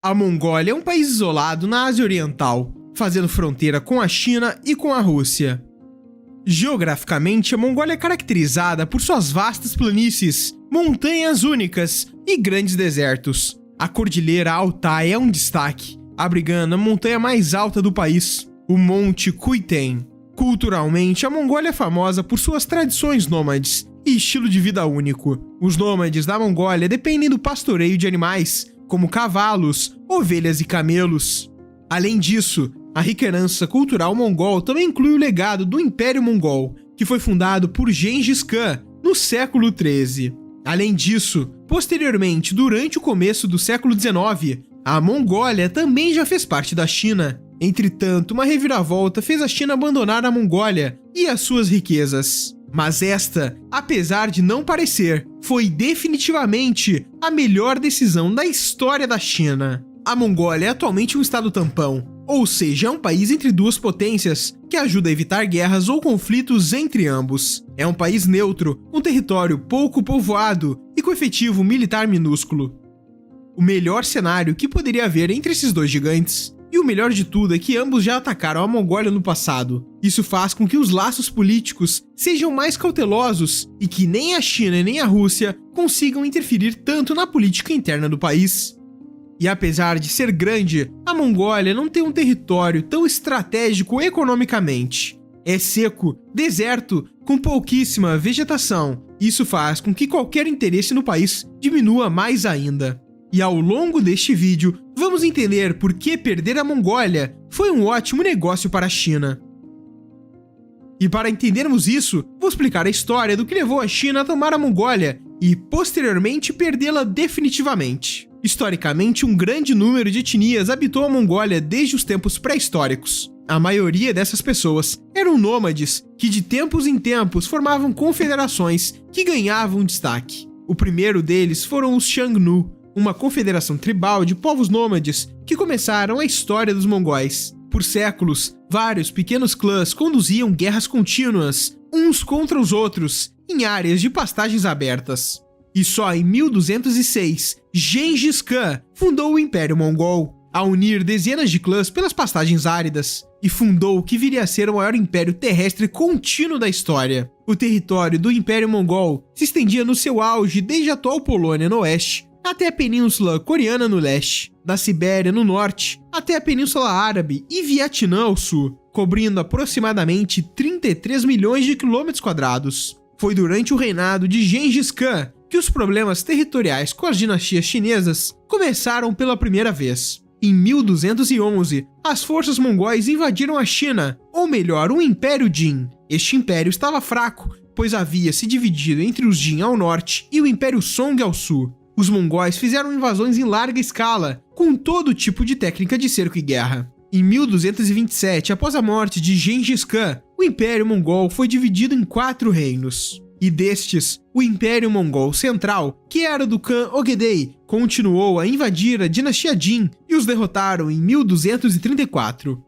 A Mongólia é um país isolado na Ásia Oriental, fazendo fronteira com a China e com a Rússia. Geograficamente, a Mongólia é caracterizada por suas vastas planícies, montanhas únicas e grandes desertos. A Cordilheira Altai é um destaque, abrigando a montanha mais alta do país, o Monte Kuiten. Culturalmente, a Mongólia é famosa por suas tradições nômades e estilo de vida único. Os nômades da Mongólia dependem do pastoreio de animais, como cavalos, ovelhas e camelos. Além disso, a rica herança cultural mongol também inclui o legado do Império Mongol, que foi fundado por Gengis Khan no século XIII. Além disso, posteriormente, durante o começo do século XIX, a Mongólia também já fez parte da China. Entretanto, uma reviravolta fez a China abandonar a Mongólia e as suas riquezas. Mas esta, apesar de não parecer, foi definitivamente a melhor decisão da história da China. A Mongólia é atualmente um estado tampão, ou seja, é um país entre duas potências que ajuda a evitar guerras ou conflitos entre ambos. É um país neutro, um território pouco povoado e com efetivo militar minúsculo. O melhor cenário que poderia haver entre esses dois gigantes. E o melhor de tudo é que ambos já atacaram a Mongólia no passado. Isso faz com que os laços políticos sejam mais cautelosos e que nem a China nem a Rússia consigam interferir tanto na política interna do país. E apesar de ser grande, a Mongólia não tem um território tão estratégico economicamente. É seco, deserto, com pouquíssima vegetação. Isso faz com que qualquer interesse no país diminua mais ainda. E ao longo deste vídeo, vamos entender por que perder a Mongólia foi um ótimo negócio para a China. E para entendermos isso, vou explicar a história do que levou a China a tomar a Mongólia e, posteriormente, perdê-la definitivamente. Historicamente, um grande número de etnias habitou a Mongólia desde os tempos pré-históricos. A maioria dessas pessoas eram nômades que, de tempos em tempos, formavam confederações que ganhavam destaque. O primeiro deles foram os Xiongnu, uma confederação tribal de povos nômades que começaram a história dos mongóis. Por séculos, vários pequenos clãs conduziam guerras contínuas, uns contra os outros, em áreas de pastagens abertas. E só em 1206, Gengis Khan fundou o Império Mongol, a unir dezenas de clãs pelas pastagens áridas, e fundou o que viria a ser o maior império terrestre contínuo da história. O território do Império Mongol se estendia no seu auge desde a atual Polônia no oeste, até a Península Coreana no leste, da Sibéria no norte, até a Península Árabe e Vietnã ao sul, cobrindo aproximadamente 33 milhões de quilômetros quadrados. Foi durante o reinado de Gengis Khan que os problemas territoriais com as dinastias chinesas começaram pela primeira vez. Em 1211, as forças mongóis invadiram a China, ou melhor, o Império Jin. Este império estava fraco, pois havia se dividido entre os Jin ao norte e o Império Song ao sul. Os mongóis fizeram invasões em larga escala, com todo tipo de técnica de cerco e guerra. Em 1227, após a morte de Gengis Khan, o Império Mongol foi dividido em 4 reinos. E destes, o Império Mongol Central, que era do Khan Ogedei, continuou a invadir a dinastia Jin e os derrotaram em 1234.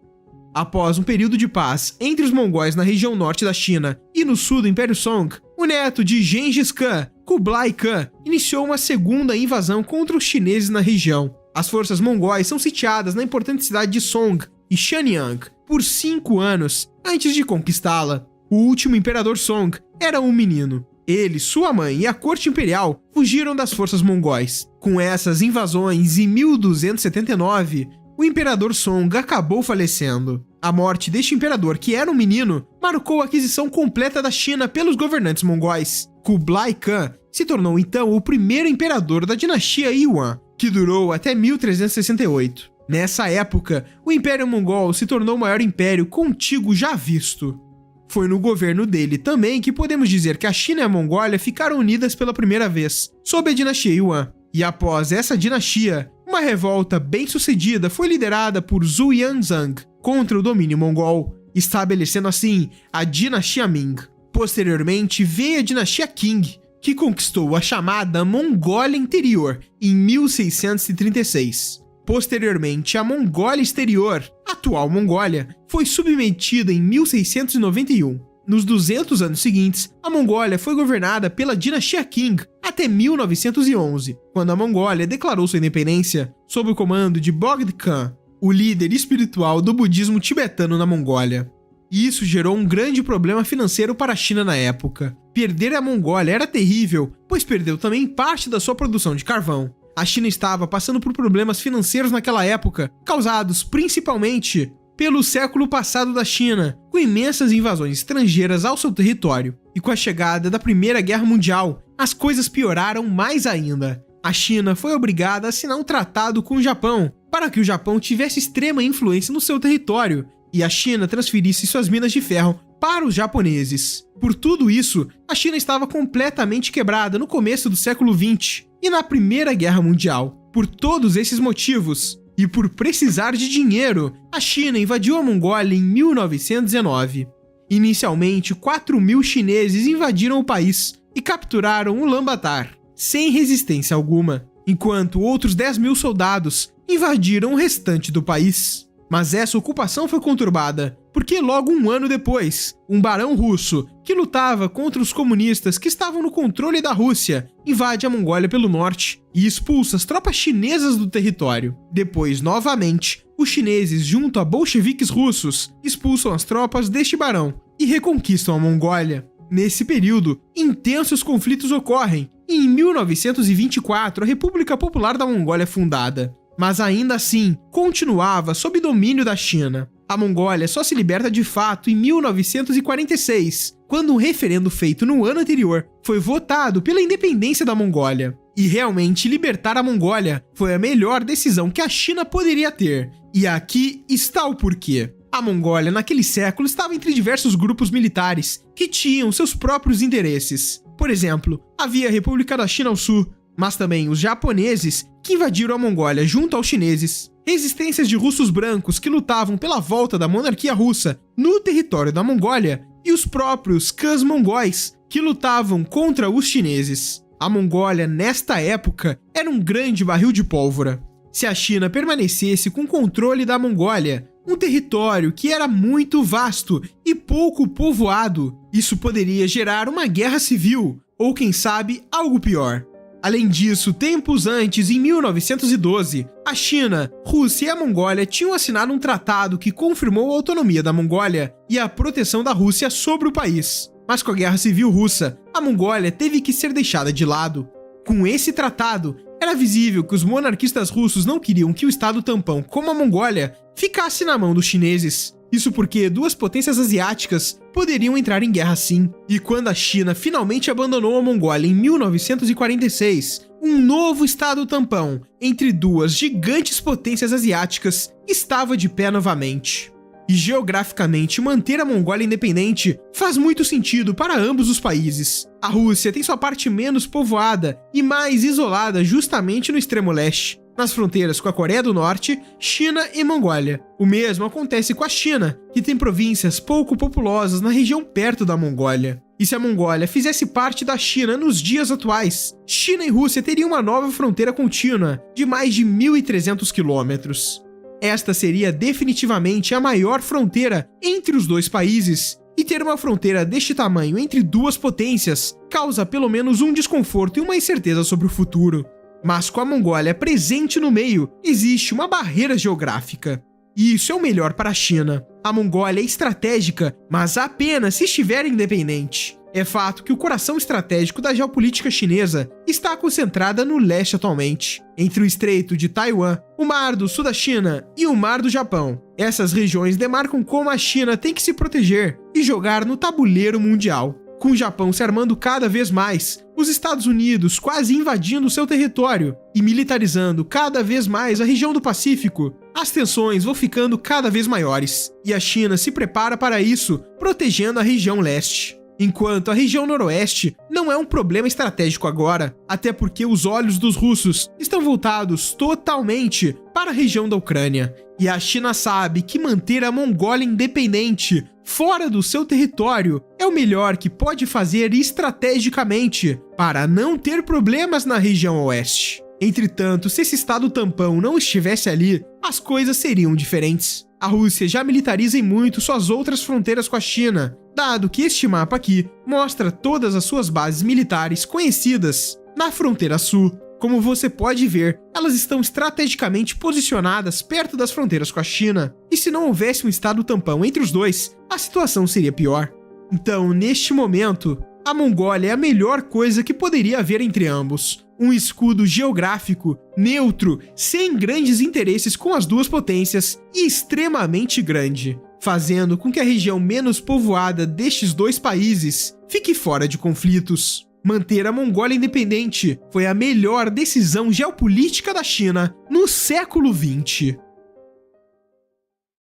Após um período de paz entre os mongóis na região norte da China e no sul do Império Song, o neto de Gengis Khan, Kublai Khan, iniciou uma segunda invasão contra os chineses na região. As forças mongóis são sitiadas na importante cidade de Song e Shenyang por 5 anos antes de conquistá-la. O último imperador Song era um menino. Ele, sua mãe e a corte imperial fugiram das forças mongóis. Com essas invasões, em 1279, o imperador Song acabou falecendo. A morte deste imperador, que era um menino, marcou a aquisição completa da China pelos governantes mongóis. Kublai Khan se tornou então o primeiro imperador da dinastia Yuan, que durou até 1368. Nessa época, o Império Mongol se tornou o maior império contíguo já visto. Foi no governo dele também que podemos dizer que a China e a Mongólia ficaram unidas pela primeira vez, sob a dinastia Yuan. E após essa dinastia, uma revolta bem-sucedida foi liderada por Zhu Yanzang contra o domínio mongol, estabelecendo assim a dinastia Ming. Posteriormente veio a dinastia Qing, que conquistou a chamada Mongólia Interior em 1636. Posteriormente, a Mongólia Exterior, atual Mongólia, foi submetida em 1691. Nos 200 anos seguintes, a Mongólia foi governada pela dinastia Qing, até 1911, quando a Mongólia declarou sua independência sob o comando de Bogd Khan, o líder espiritual do budismo tibetano na Mongólia. E isso gerou um grande problema financeiro para a China na época. Perder a Mongólia era terrível, pois perdeu também parte da sua produção de carvão. A China estava passando por problemas financeiros naquela época, causados principalmente pelo século passado da China, com imensas invasões estrangeiras ao seu território. E com a chegada da Primeira Guerra Mundial, as coisas pioraram mais ainda. A China foi obrigada a assinar um tratado com o Japão, para que o Japão tivesse extrema influência no seu território, e a China transferisse suas minas de ferro para os japoneses. Por tudo isso, a China estava completamente quebrada no começo do século XX e na Primeira Guerra Mundial. Por todos esses motivos, e por precisar de dinheiro, a China invadiu a Mongólia em 1919. Inicialmente, 4.000 chineses invadiram o país e capturaram Ulaanbaatar, sem resistência alguma, enquanto outros 10.000 soldados invadiram o restante do país. Mas essa ocupação foi conturbada, porque logo um ano depois, um barão russo, que lutava contra os comunistas que estavam no controle da Rússia, invade a Mongólia pelo norte e expulsa as tropas chinesas do território. Depois, novamente, os chineses, junto a bolcheviques russos, expulsam as tropas deste barão e reconquistam a Mongólia. Nesse período, intensos conflitos ocorrem e em 1924 a República Popular da Mongólia é fundada. Mas ainda assim, continuava sob domínio da China. A Mongólia só se liberta de fato em 1946, quando um referendo feito no ano anterior foi votado pela independência da Mongólia. E realmente libertar a Mongólia foi a melhor decisão que a China poderia ter. E aqui está o porquê. A Mongólia naquele século estava entre diversos grupos militares que tinham seus próprios interesses. Por exemplo, havia a República da China ao sul, mas também os japoneses, que invadiram a Mongólia junto aos chineses, resistências de russos brancos que lutavam pela volta da monarquia russa no território da Mongólia e os próprios Khãs mongóis, que lutavam contra os chineses. A Mongólia, nesta época, era um grande barril de pólvora. Se a China permanecesse com controle da Mongólia, um território que era muito vasto e pouco povoado, isso poderia gerar uma guerra civil, ou quem sabe, algo pior. Além disso, tempos antes, em 1912, a China, Rússia e a Mongólia tinham assinado um tratado que confirmou a autonomia da Mongólia e a proteção da Rússia sobre o país. Mas com a Guerra Civil Russa, a Mongólia teve que ser deixada de lado. Com esse tratado, era visível que os monarquistas russos não queriam que o Estado tampão como a Mongólia ficasse na mão dos chineses. Isso porque duas potências asiáticas poderiam entrar em guerra sim. E quando a China finalmente abandonou a Mongólia em 1946, um novo Estado tampão entre duas gigantes potências asiáticas estava de pé novamente. E geograficamente, manter a Mongólia independente faz muito sentido para ambos os países. A Rússia tem sua parte menos povoada e mais isolada justamente no extremo leste, nas fronteiras com a Coreia do Norte, China e Mongólia. O mesmo acontece com a China, que tem províncias pouco populosas na região perto da Mongólia. E se a Mongólia fizesse parte da China nos dias atuais, China e Rússia teriam uma nova fronteira contínua de mais de 1.300 quilômetros. Esta seria definitivamente a maior fronteira entre os dois países, e ter uma fronteira deste tamanho entre duas potências causa pelo menos um desconforto e uma incerteza sobre o futuro. Mas com a Mongólia presente no meio, existe uma barreira geográfica. E isso é o melhor para a China. A Mongólia é estratégica, mas apenas se estiver independente. É fato que o coração estratégico da geopolítica chinesa está concentrada no leste atualmente, entre o Estreito de Taiwan, o Mar do Sul da China e o Mar do Japão. Essas regiões demarcam como a China tem que se proteger e jogar no tabuleiro mundial. Com o Japão se armando cada vez mais, os Estados Unidos quase invadindo seu território e militarizando cada vez mais a região do Pacífico, as tensões vão ficando cada vez maiores, e a China se prepara para isso, protegendo a região leste. Enquanto a região noroeste não é um problema estratégico agora, até porque os olhos dos russos estão voltados totalmente para a região da Ucrânia. E a China sabe que manter a Mongólia independente fora do seu território é o melhor que pode fazer estrategicamente para não ter problemas na região oeste. Entretanto, se esse estado tampão não estivesse ali, as coisas seriam diferentes. A Rússia já militariza em muito suas outras fronteiras com a China, dado que este mapa aqui mostra todas as suas bases militares conhecidas na fronteira sul. Como você pode ver, elas estão estrategicamente posicionadas perto das fronteiras com a China, e se não houvesse um estado tampão entre os dois, a situação seria pior. Então, neste momento, a Mongólia é a melhor coisa que poderia haver entre ambos. Um escudo geográfico, neutro, sem grandes interesses com as duas potências e extremamente grande, fazendo com que a região menos povoada destes dois países fique fora de conflitos. Manter a Mongólia independente foi a melhor decisão geopolítica da China no século XX.